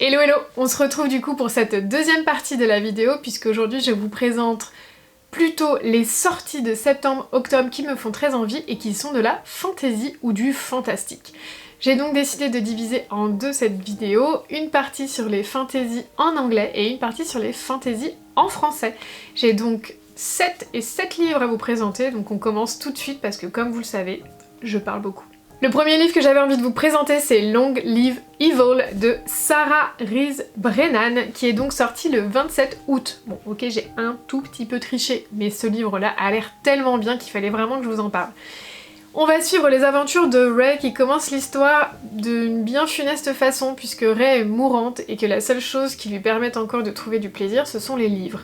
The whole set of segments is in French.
Hello hello, on se retrouve du coup pour cette deuxième partie de la vidéo puisque aujourd'hui je vous présente plutôt les sorties de septembre-octobre qui me font très envie et qui sont de la fantasy ou du fantastique. J'ai donc décidé de diviser en deux cette vidéo, une partie sur les fantasy en anglais et une partie sur les fantasy en français. J'ai donc 7 livres à vous présenter, donc on commence tout de suite parce que comme vous le savez, je parle beaucoup. Le premier livre que j'avais envie de vous présenter, c'est Long Live Evil de Sarah Rees Brennan, qui est donc sorti le 27 août. Bon, ok, j'ai un tout petit peu triché, mais ce livre-là a l'air tellement bien qu'il fallait vraiment que je vous en parle. On va suivre les aventures de Ray qui commence l'histoire d'une bien funeste façon, puisque Ray est mourante et que la seule chose qui lui permette encore de trouver du plaisir, ce sont les livres.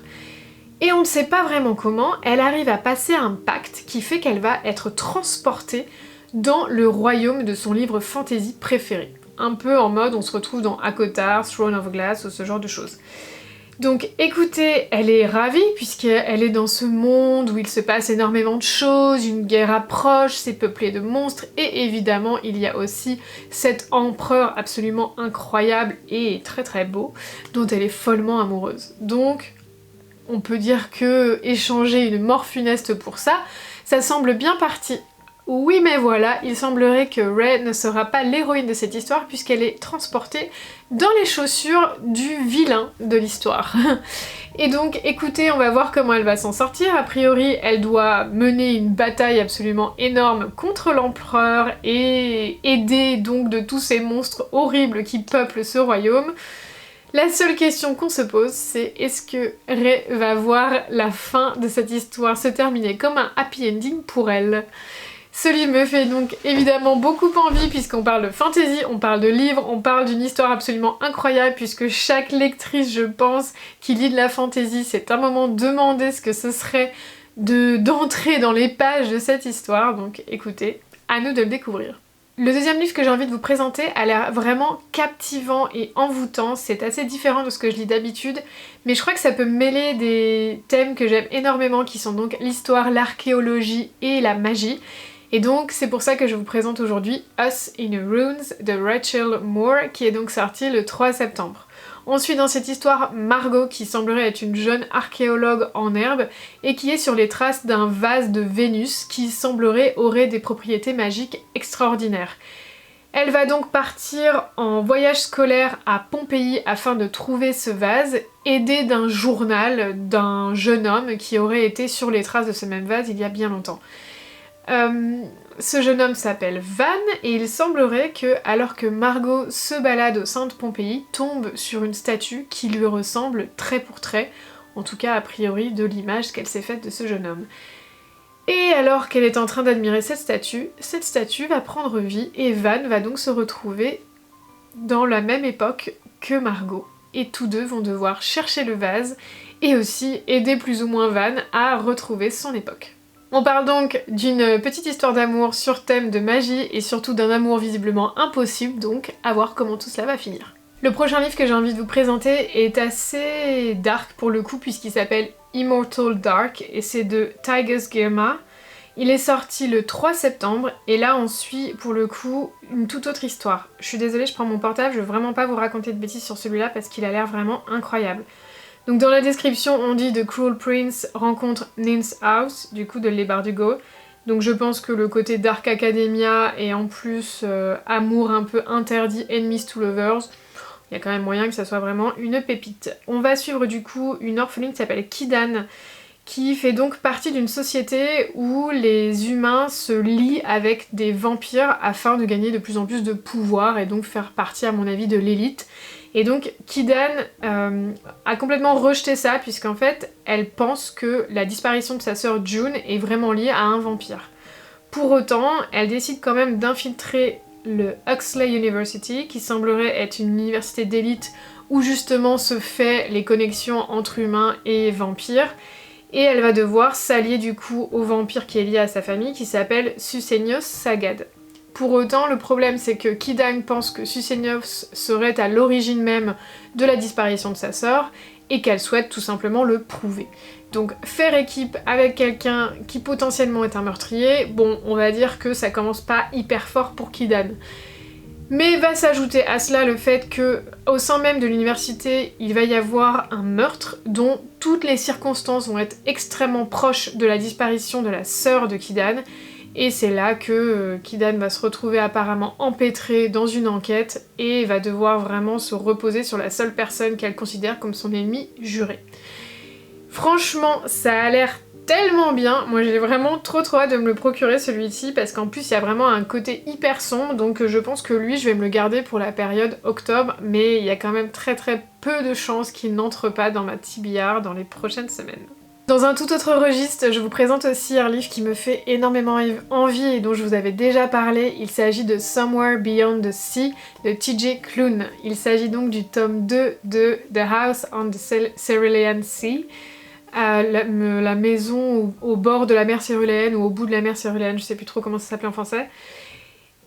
Et on ne sait pas vraiment comment, elle arrive à passer un pacte qui fait qu'elle va être transportée dans le royaume de son livre fantasy préféré. Un peu en mode on se retrouve dans ACOTAR, Throne of Glass ou ce genre de choses. Donc écoutez, elle est ravie puisqu'elle est dans ce monde où il se passe énormément de choses, une guerre approche, c'est peuplé de monstres et évidemment il y a aussi cet empereur absolument incroyable et très très beau dont elle est follement amoureuse. Donc on peut dire que échanger une mort funeste pour ça, ça semble bien parti. Oui mais voilà, il semblerait que Ray ne sera pas l'héroïne de cette histoire puisqu'elle est transportée dans les chaussures du vilain de l'histoire. Et donc écoutez, on va voir comment elle va s'en sortir. A priori, elle doit mener une bataille absolument énorme contre l'empereur et aider donc de tous ces monstres horribles qui peuplent ce royaume. La seule question qu'on se pose, c'est est-ce que Ray va voir la fin de cette histoire se terminer comme un happy ending pour elle ? Ce livre me fait donc évidemment beaucoup envie puisqu'on parle de fantasy, on parle de livres, on parle d'une histoire absolument incroyable puisque chaque lectrice, je pense, qui lit de la fantasy, s'est un moment demandé ce que ce serait d'entrer dans les pages de cette histoire. Donc écoutez, à nous de le découvrir. Le deuxième livre que j'ai envie de vous présenter a l'air vraiment captivant et envoûtant, c'est assez différent de ce que je lis d'habitude, mais je crois que ça peut mêler des thèmes que j'aime énormément qui sont donc l'histoire, l'archéologie et la magie. Et donc c'est pour ça que je vous présente aujourd'hui Us in Ruins de Rachel Moore qui est donc sorti le 3 septembre. On suit dans cette histoire Margot qui semblerait être une jeune archéologue en herbe et qui est sur les traces d'un vase de Vénus qui semblerait aurait des propriétés magiques extraordinaires. Elle va donc partir en voyage scolaire à Pompéi afin de trouver ce vase, aidée d'un journal d'un jeune homme qui aurait été sur les traces de ce même vase il y a bien longtemps. Ce jeune homme s'appelle Van et il semblerait que, alors que Margot se balade au sein de Pompéi, tombe sur une statue qui lui ressemble trait pour trait, en tout cas a priori de l'image qu'elle s'est faite de ce jeune homme. Et alors qu'elle est en train d'admirer cette statue va prendre vie et Van va donc se retrouver dans la même époque que Margot. Et tous deux vont devoir chercher le vase et aussi aider plus ou moins Van à retrouver son époque. On parle donc d'une petite histoire d'amour sur thème de magie et surtout d'un amour visiblement impossible, donc à voir comment tout cela va finir. Le prochain livre que j'ai envie de vous présenter est assez dark pour le coup puisqu'il s'appelle Immortal Dark et c'est de Tigers Girma. Il est sorti le 3 septembre et là on suit pour le coup une toute autre histoire. Je suis désolée, je prends mon portable, je veux vraiment pas vous raconter de bêtises sur celui-là parce qu'il a l'air vraiment incroyable. Donc dans la description on dit The Cruel Prince rencontre Nin's House, du coup de Les Bardugo. Donc je pense que le côté Dark Academia et en plus amour un peu interdit, enemies to lovers, il y a quand même moyen que ça soit vraiment une pépite. On va suivre du coup une orpheline qui s'appelle Kidan, qui fait donc partie d'une société où les humains se lient avec des vampires afin de gagner de plus en plus de pouvoir et donc faire partie à mon avis de l'élite. Et donc Kidan a complètement rejeté ça puisqu'en fait elle pense que la disparition de sa sœur June est vraiment liée à un vampire. Pour autant, elle décide quand même d'infiltrer le Huxley University qui semblerait être une université d'élite où justement se fait les connexions entre humains et vampires. Et elle va devoir s'allier du coup au vampire qui est lié à sa famille qui s'appelle Susenyos Sagad. Pour autant, le problème c'est que Kidan pense que Susenyos serait à l'origine même de la disparition de sa sœur et qu'elle souhaite tout simplement le prouver. Donc faire équipe avec quelqu'un qui potentiellement est un meurtrier, bon on va dire que ça commence pas hyper fort pour Kidan. Mais va s'ajouter à cela le fait que au sein même de l'université, il va y avoir un meurtre dont toutes les circonstances vont être extrêmement proches de la disparition de la sœur de Kidane. Et c'est là que Kidane va se retrouver apparemment empêtrée dans une enquête et va devoir vraiment se reposer sur la seule personne qu'elle considère comme son ennemi juré. Franchement, ça a l'air tellement bien, moi j'ai vraiment trop hâte de me le procurer celui-ci parce qu'en plus il y a vraiment un côté hyper sombre, donc je pense que lui je vais me le garder pour la période octobre, mais il y a quand même très peu de chances qu'il n'entre pas dans ma TBR dans les prochaines semaines. Dans un tout autre registre, je vous présente aussi un livre qui me fait énormément envie et dont je vous avais déjà parlé. Il s'agit de Somewhere Beyond the Sea de TJ Klune. Il s'agit donc du tome 2 de The House on the Cerulean Sea. La maison au bord de la mer Céruléenne ou au bout de la mer Céruléenne, je sais plus trop comment ça s'appelait en français.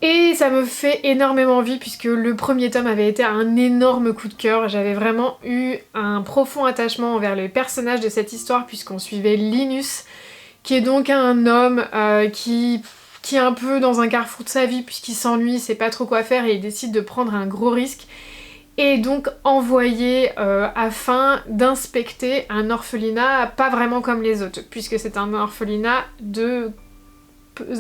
Et ça me fait énormément envie puisque le premier tome avait été un énorme coup de cœur. J'avais vraiment eu un profond attachement envers les personnages de cette histoire puisqu'on suivait Linus, qui est donc un homme qui est un peu dans un carrefour de sa vie puisqu'il s'ennuie, il sait pas trop quoi faire et il décide de prendre un gros risque. Et donc envoyé afin d'inspecter un orphelinat pas vraiment comme les autres, puisque c'est un orphelinat de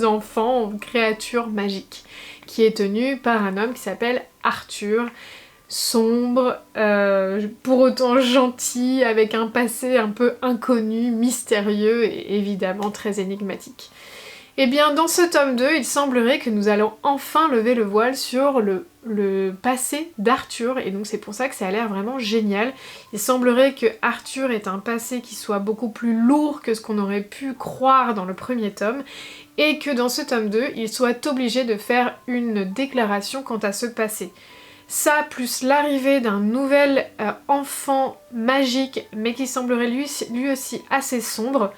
enfants, créatures magiques, qui est tenu par un homme qui s'appelle Arthur, sombre, pour autant gentil, avec un passé un peu inconnu, mystérieux et évidemment très énigmatique. Et bien dans ce tome 2, il semblerait que nous allons enfin lever le voile sur le passé d'Arthur, et donc c'est pour ça que ça a l'air vraiment génial. Il semblerait que Arthur ait un passé qui soit beaucoup plus lourd que ce qu'on aurait pu croire dans le premier tome, et que dans ce tome 2, il soit obligé de faire une déclaration quant à ce passé. Ça, plus l'arrivée d'un nouvel enfant magique, mais qui semblerait lui aussi assez sombre,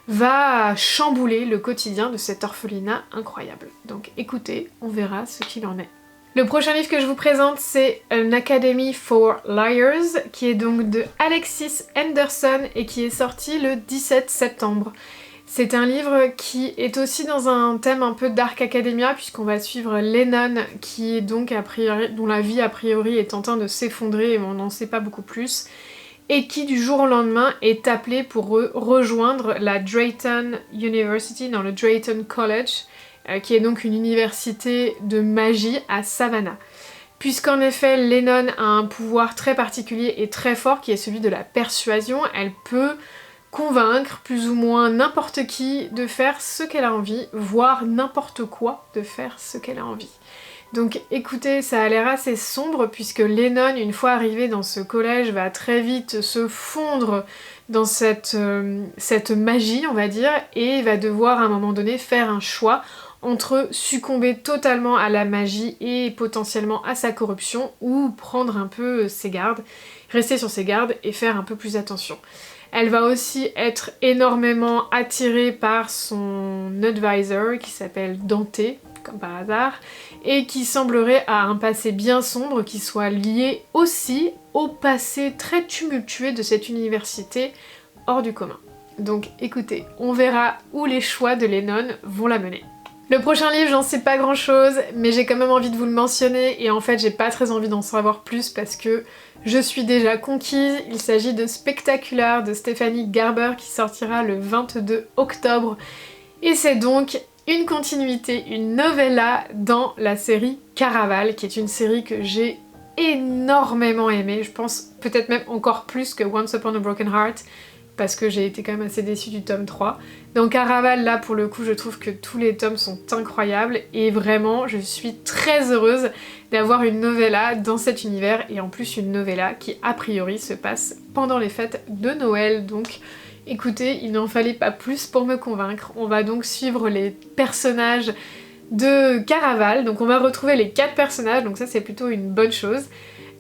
va chambouler le quotidien de cet orphelinat incroyable. Donc écoutez, on verra ce qu'il en est. Le prochain livre que je vous présente, c'est An Academy for Liars, qui est donc de Alexis Henderson et qui est sorti le 17 septembre. C'est un livre qui est aussi dans un thème un peu Dark Academia, puisqu'on va suivre Lennon, qui est donc dont la vie a priori est en train de s'effondrer et on n'en sait pas beaucoup plus, et qui du jour au lendemain est appelé pour rejoindre la Drayton University, dans le Drayton College, qui est donc une université de magie à Savannah. Puisqu'en effet, Lennon a un pouvoir très particulier et très fort qui est celui de la persuasion, elle peut convaincre plus ou moins n'importe qui de faire ce qu'elle a envie, voire n'importe quoi de faire ce qu'elle a envie. Donc écoutez, ça a l'air assez sombre puisque Lennon, une fois arrivé dans ce collège, va très vite se fondre dans cette magie, on va dire, et va devoir à un moment donné faire un choix entre succomber totalement à la magie et potentiellement à sa corruption, ou prendre un peu ses gardes, rester sur ses gardes et faire un peu plus attention. Elle va aussi être énormément attirée par son advisor qui s'appelle Dante, comme par hasard, et qui semblerait à un passé bien sombre qui soit lié aussi au passé très tumultueux de cette université hors du commun. Donc écoutez, on verra où les choix de Lennon vont la mener. Le prochain livre, j'en sais pas grand chose, mais j'ai quand même envie de vous le mentionner, et en fait j'ai pas très envie d'en savoir plus parce que je suis déjà conquise. Il s'agit de Spectacular de Stephanie Garber qui sortira le 22 octobre, et c'est donc une continuité, une novella dans la série Caraval, qui est une série que j'ai énormément aimée, je pense peut-être même encore plus que Once Upon a Broken Heart, parce que j'ai été quand même assez déçue du tome 3. Dans Caraval, là pour le coup, je trouve que tous les tomes sont incroyables, et vraiment je suis très heureuse d'avoir une novella dans cet univers, et en plus une novella qui a priori se passe pendant les fêtes de Noël, donc écoutez, il n'en fallait pas plus pour me convaincre. On va donc suivre les personnages de Caraval, donc on va retrouver les 4 personnages, donc ça c'est plutôt une bonne chose.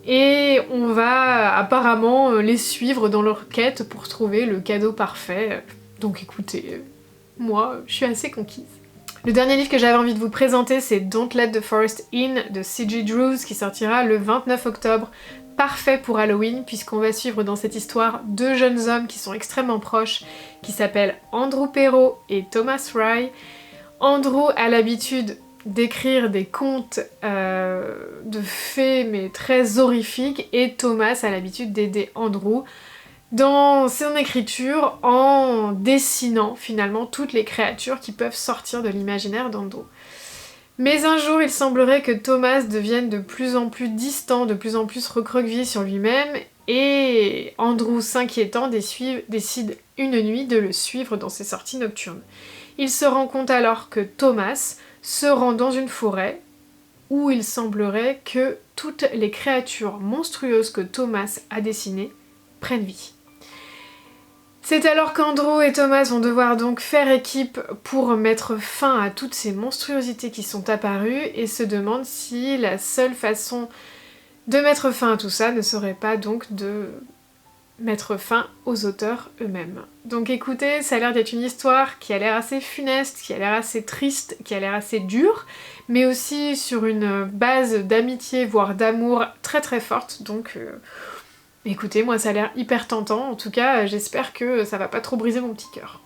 Et on va apparemment les suivre dans leur quête pour trouver le cadeau parfait. Donc écoutez, moi je suis assez conquise. Le dernier livre que j'avais envie de vous présenter, c'est Don't Let the Forest In de C.J. Drews qui sortira le 29 octobre. Parfait pour Halloween puisqu'on va suivre dans cette histoire 2 jeunes hommes qui sont extrêmement proches, qui s'appellent Andrew Perrault et Thomas Rye. Andrew a l'habitude d'écrire des contes de fées mais très horrifiques, et Thomas a l'habitude d'aider Andrew dans son écriture en dessinant finalement toutes les créatures qui peuvent sortir de l'imaginaire d'Andrew. Mais un jour, il semblerait que Thomas devienne de plus en plus distant, de plus en plus recroquevillé sur lui-même, et Andrew, s'inquiétant, décide une nuit de le suivre dans ses sorties nocturnes. Il se rend compte alors que Thomas se rend dans une forêt où il semblerait que toutes les créatures monstrueuses que Thomas a dessinées prennent vie. C'est alors qu'Andrew et Thomas vont devoir donc faire équipe pour mettre fin à toutes ces monstruosités qui sont apparues, et se demandent si la seule façon de mettre fin à tout ça ne serait pas donc de mettre fin aux auteurs eux-mêmes. Donc écoutez, ça a l'air d'être une histoire qui a l'air assez funeste, qui a l'air assez triste, qui a l'air assez dure, mais aussi sur une base d'amitié, voire d'amour très très forte, donc écoutez, moi ça a l'air hyper tentant, en tout cas j'espère que ça va pas trop briser mon petit cœur.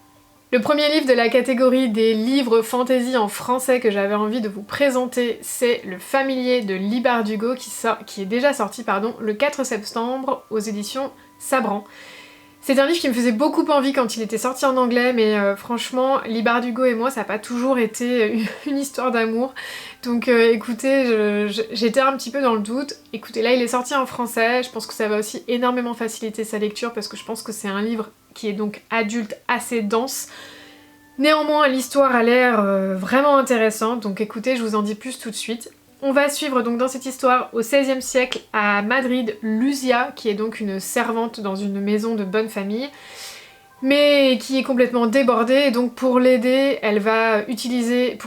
Le premier livre de la catégorie des livres fantasy en français que j'avais envie de vous présenter, c'est Le Familier de Lee Bardugo qui est déjà sorti le 4 septembre aux éditions Sabran. C'est un livre qui me faisait beaucoup envie quand il était sorti en anglais, mais franchement, Lee Bardugo et moi, ça n'a pas toujours été une histoire d'amour. Donc écoutez, j'étais un petit peu dans le doute. Écoutez, là il est sorti en français, je pense que ça va aussi énormément faciliter sa lecture, parce que je pense que c'est un livre qui est donc adulte, assez dense. Néanmoins, l'histoire a l'air vraiment intéressante, donc écoutez, je vous en dis plus tout de suite. On va suivre donc dans cette histoire au XVIe siècle à Madrid Lucia, qui est donc une servante dans une maison de bonne famille, mais qui est complètement débordée, et donc pour l'aider, elle va utiliser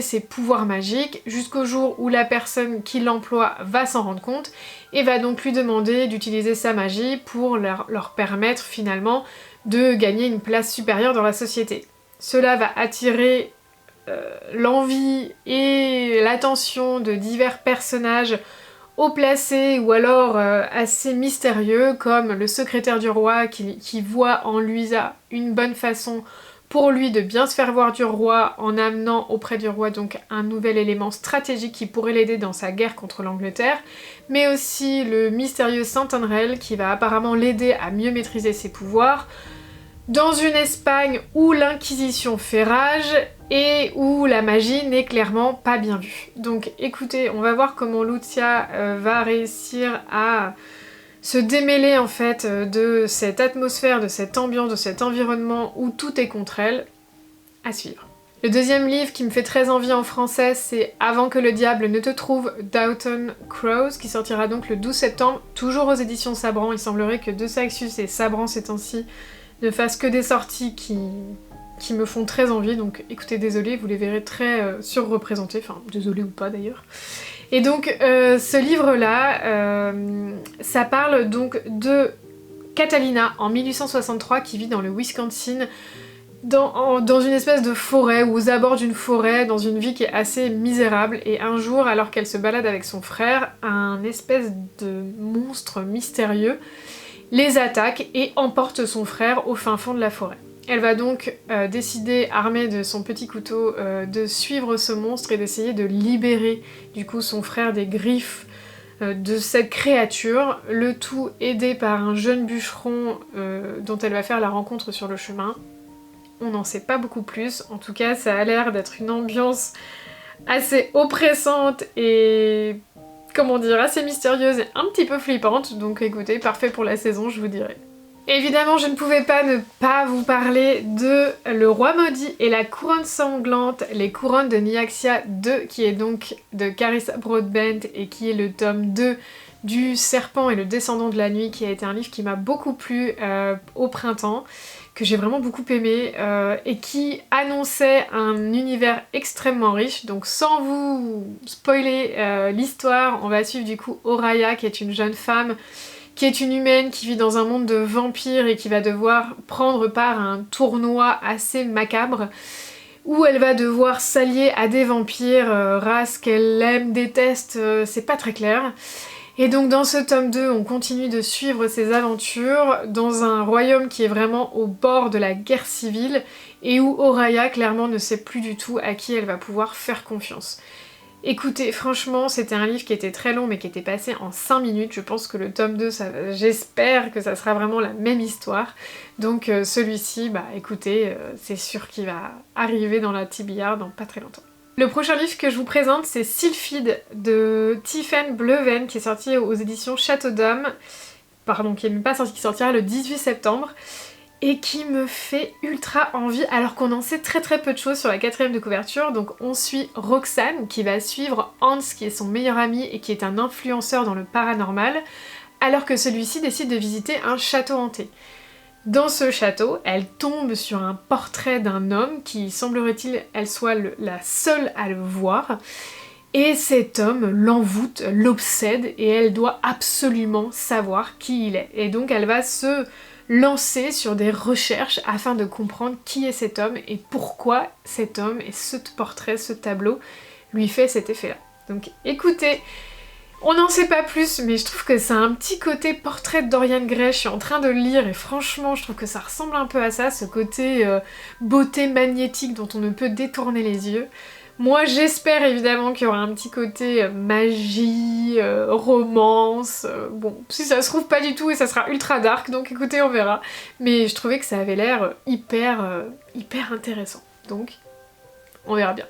ses pouvoirs magiques, jusqu'au jour où la personne qui l'emploie va s'en rendre compte, et va donc lui demander d'utiliser sa magie pour leur permettre finalement de gagner une place supérieure dans la société. Cela va attirer l'envie et l'attention de divers personnages haut placés ou alors assez mystérieux, comme le secrétaire du roi qui voit en Luisa une bonne façon pour lui de bien se faire voir du roi, en amenant auprès du roi donc un nouvel élément stratégique qui pourrait l'aider dans sa guerre contre l'Angleterre, mais aussi le mystérieux Saint Andrel qui va apparemment l'aider à mieux maîtriser ses pouvoirs, dans une Espagne où l'Inquisition fait rage et où la magie n'est clairement pas bien vue. Donc écoutez, on va voir comment Lucia va réussir à se démêler en fait de cette atmosphère, de cette ambiance, de cet environnement où tout est contre elle. À suivre. Le deuxième livre qui me fait très envie en français, c'est Avant que le diable ne te trouve d'Autumn Crows, qui sortira donc le 12 septembre, toujours aux éditions Sabran. Il semblerait que De Saxus et Sabran ces temps-ci ne fassent que des sorties qui me font très envie, donc écoutez, désolé, vous les verrez très surreprésentés, enfin désolé ou pas d'ailleurs. Et donc ce livre-là, ça parle donc de Catalina en 1863 qui vit dans le Wisconsin, dans une espèce de forêt, ou aux abords d'une forêt, dans une vie qui est assez misérable, et un jour, alors qu'elle se balade avec son frère, un espèce de monstre mystérieux les attaque et emporte son frère au fin fond de la forêt. Elle va donc décider, armée de son petit couteau, de suivre ce monstre et d'essayer de libérer du coup son frère des griffes de cette créature, le tout aidé par un jeune bûcheron dont elle va faire la rencontre sur le chemin. On n'en sait pas beaucoup plus, en tout cas ça a l'air d'être une ambiance assez oppressante et comment dire, assez mystérieuse et un petit peu flippante, donc écoutez, parfait pour la saison, je vous dirais. Évidemment, je ne pouvais pas ne pas vous parler de Le Roi Maudit et la Couronne Sanglante, les couronnes de Nyaxia 2, qui est donc de Carissa Broadbent et qui est le tome 2 du Serpent et le Descendant de la Nuit, qui a été un livre qui m'a beaucoup plu au printemps, que j'ai vraiment beaucoup aimé, et qui annonçait un univers extrêmement riche. Donc sans vous spoiler l'histoire, on va suivre du coup Oraya, qui est une jeune femme, qui est une humaine, qui vit dans un monde de vampires et qui va devoir prendre part à un tournoi assez macabre, où elle va devoir s'allier à des vampires, race qu'elle aime, déteste, c'est pas très clair. Et donc dans ce tome 2, on continue de suivre ses aventures dans un royaume qui est vraiment au bord de la guerre civile et où Oraya clairement ne sait plus du tout à qui elle va pouvoir faire confiance. Écoutez, franchement, c'était un livre qui était très long mais qui était passé en 5 minutes. Je pense que le tome 2, j'espère que ça sera vraiment la même histoire. Donc celui-ci, bah écoutez, c'est sûr qu'il va arriver dans la TBR dans pas très longtemps. Le prochain livre que je vous présente, c'est Sylphide de Tiphaine Bleuven, qui est sorti aux éditions Château d'Homme. Pardon, qui n'est même pas sorti, qui sortira le 18 septembre. Et qui me fait ultra envie, alors qu'on en sait très peu de choses sur la 4ème de couverture. Donc on suit Roxane, qui va suivre Hans, qui est son meilleur ami et qui est un influenceur dans le paranormal, alors que celui-ci décide de visiter un château hanté. Dans ce château, elle tombe sur un portrait d'un homme qui, semblerait-il, elle soit la seule à le voir. Et cet homme l'envoûte, l'obsède, et elle doit absolument savoir qui il est. Et donc elle va se lancer sur des recherches afin de comprendre qui est cet homme et pourquoi cet homme et ce portrait, ce tableau lui fait cet effet-là. Donc écoutez, on n'en sait pas plus, mais je trouve que ça a un petit côté portrait de Dorian Gray. Je suis en train de le lire et franchement, je trouve que ça ressemble un peu à ça, ce côté beauté magnétique dont on ne peut détourner les yeux. Moi, j'espère évidemment qu'il y aura un petit côté magie, romance. Bon, si ça se trouve pas du tout et ça sera ultra dark, donc écoutez, on verra. Mais je trouvais que ça avait l'air hyper intéressant. Donc, on verra bien.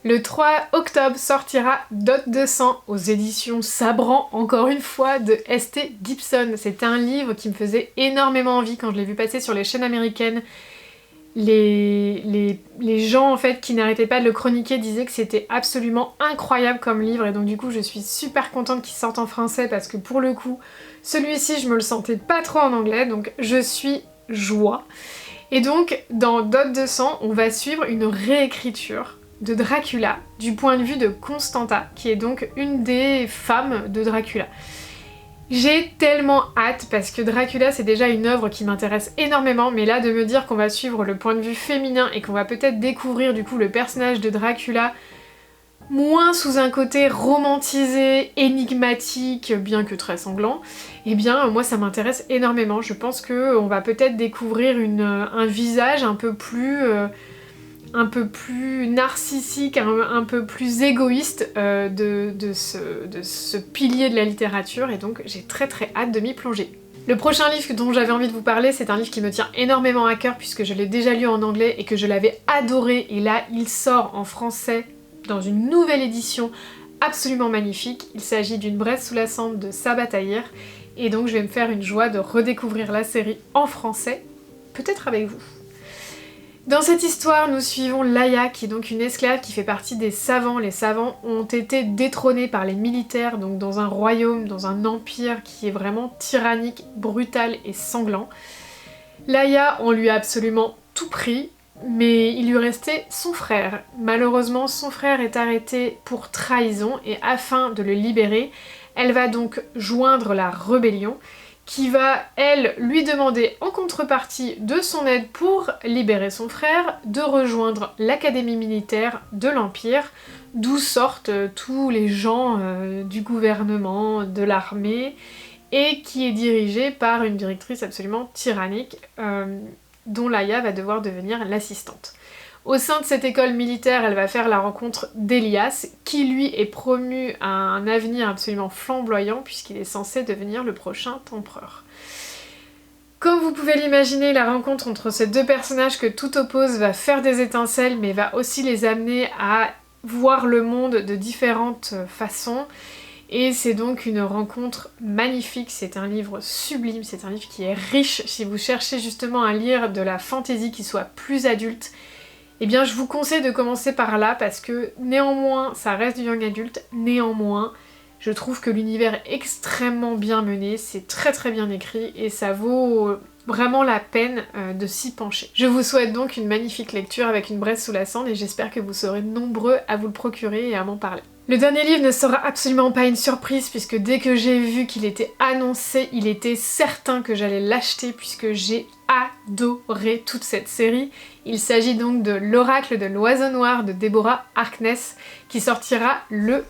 Le 3 octobre sortira Dot de sang aux éditions Sabran, encore une fois, de S.T. Gibson. C'était un livre qui me faisait énormément envie quand je l'ai vu passer sur les chaînes américaines. Les gens en fait qui n'arrêtaient pas de le chroniquer disaient que c'était absolument incroyable comme livre, et donc du coup je suis super contente qu'il sorte en français parce que pour le coup celui-ci je me le sentais pas trop en anglais, donc je suis joie. Et donc dans Dot de sang on va suivre une réécriture de Dracula du point de vue de Constanta, qui est donc une des femmes de Dracula. J'ai tellement hâte parce que Dracula c'est déjà une œuvre qui m'intéresse énormément, mais là de me dire qu'on va suivre le point de vue féminin et qu'on va peut-être découvrir du coup le personnage de Dracula moins sous un côté romantisé, énigmatique, bien que très sanglant, eh bien moi ça m'intéresse énormément. Je pense qu'on va peut-être découvrir un visage un peu plus narcissique, un peu plus égoïste de ce pilier de la littérature, et donc j'ai très hâte de m'y plonger. Le prochain livre dont j'avais envie de vous parler, c'est un livre qui me tient énormément à cœur puisque je l'ai déjà lu en anglais et que je l'avais adoré, et là il sort en français dans une nouvelle édition absolument magnifique. Il s'agit d'Une braise sous la cendre de Sabaa Tahir, et donc je vais me faire une joie de redécouvrir la série en français, peut-être avec vous. Dans cette histoire, nous suivons Laia, qui est donc une esclave qui fait partie des savants. Les savants ont été détrônés par les militaires, donc dans un royaume, dans un empire qui est vraiment tyrannique, brutal et sanglant. Laia, on lui a absolument tout pris, mais il lui restait son frère. Malheureusement, son frère est arrêté pour trahison, et afin de le libérer, elle va donc joindre la rébellion, qui va, elle, lui demander en contrepartie de son aide pour libérer son frère, de rejoindre l'académie militaire de l'Empire, d'où sortent tous les gens du gouvernement, de l'armée, et qui est dirigée par une directrice absolument tyrannique, dont Laia va devoir devenir l'assistante. Au sein de cette école militaire, elle va faire la rencontre d'Elias, qui lui est promu à un avenir absolument flamboyant puisqu'il est censé devenir le prochain empereur. Comme vous pouvez l'imaginer, la rencontre entre ces deux personnages que tout oppose va faire des étincelles, mais va aussi les amener à voir le monde de différentes façons. Et c'est donc une rencontre magnifique, c'est un livre sublime, c'est un livre qui est riche. Si vous cherchez justement à lire de la fantasy qui soit plus adulte, eh bien je vous conseille de commencer par là parce que néanmoins ça reste du young adulte, néanmoins je trouve que l'univers est extrêmement bien mené, c'est très bien écrit et ça vaut vraiment la peine de s'y pencher. Je vous souhaite donc une magnifique lecture avec Une braise sous la cendre et j'espère que vous serez nombreux à vous le procurer et à m'en parler. Le dernier livre ne sera absolument pas une surprise puisque dès que j'ai vu qu'il était annoncé, il était certain que j'allais l'acheter puisque j'ai adoré toute cette série. Il s'agit donc de L'Oracle de l'Oiseau Noir de Deborah Harkness qui sortira le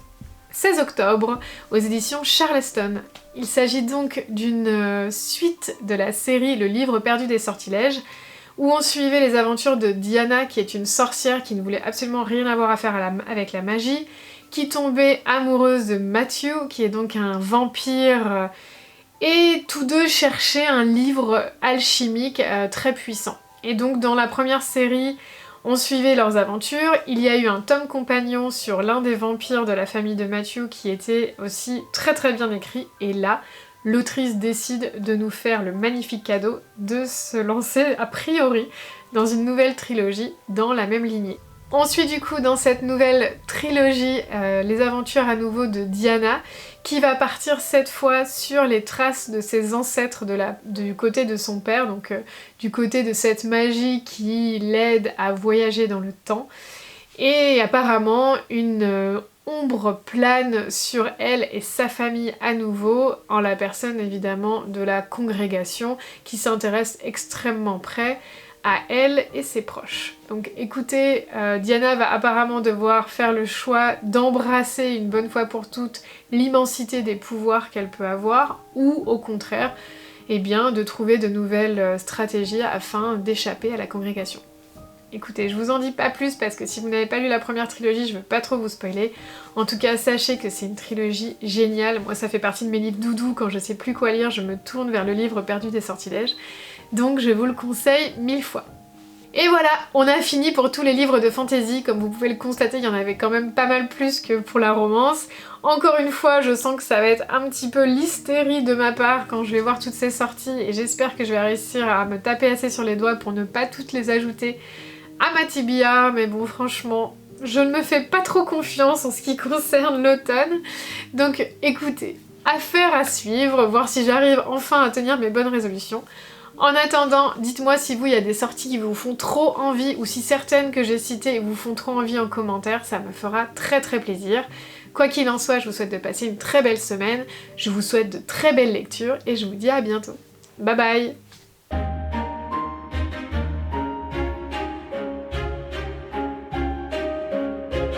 16 octobre aux éditions Charleston. Il s'agit donc d'une suite de la série Le Livre perdu des sortilèges où on suivait les aventures de Diana, qui est une sorcière qui ne voulait absolument rien avoir à faire avec la magie, qui tombait amoureuse de Matthew, qui est donc un vampire, et tous deux cherchaient un livre alchimique très puissant. Et donc dans la première série, on suivait leurs aventures. Il y a eu un tome compagnon sur l'un des vampires de la famille de Matthew qui était aussi très très bien écrit, et là, l'autrice décide de nous faire le magnifique cadeau de se lancer a priori dans une nouvelle trilogie dans la même lignée. On suit du coup dans cette nouvelle trilogie les aventures à nouveau de Diana, qui va partir cette fois sur les traces de ses ancêtres du côté de son père, donc du côté de cette magie qui l'aide à voyager dans le temps. Et apparemment une ombre plane sur elle et sa famille à nouveau, en la personne évidemment de la congrégation qui s'intéresse extrêmement près à elle et ses proches. Donc écoutez, Diana va apparemment devoir faire le choix d'embrasser une bonne fois pour toutes l'immensité des pouvoirs qu'elle peut avoir, ou au contraire, eh bien, de trouver de nouvelles stratégies afin d'échapper à la congrégation. Écoutez, je vous en dis pas plus parce que si vous n'avez pas lu la première trilogie, je veux pas trop vous spoiler. En tout cas, sachez que c'est une trilogie géniale. Moi, ça fait partie de mes livres doudou. Quand je sais plus quoi lire, je me tourne vers le livre perdu des sortilèges. Donc je vous le conseille 1000 fois. Et voilà, on a fini pour tous les livres de fantasy. Comme vous pouvez le constater, il y en avait quand même pas mal plus que pour la romance. Encore une fois, je sens que ça va être un petit peu l'hystérie de ma part quand je vais voir toutes ces sorties, et j'espère que je vais réussir à me taper assez sur les doigts pour ne pas toutes les ajouter à ma TBR, mais bon, franchement, je ne me fais pas trop confiance en ce qui concerne l'automne. Donc écoutez, affaire à suivre, voir si j'arrive enfin à tenir mes bonnes résolutions. En attendant, dites-moi si vous, il y a des sorties qui vous font trop envie, ou si certaines que j'ai citées vous font trop envie en commentaire, ça me fera très très plaisir. Quoi qu'il en soit, je vous souhaite de passer une très belle semaine, je vous souhaite de très belles lectures, et je vous dis à bientôt. Bye bye!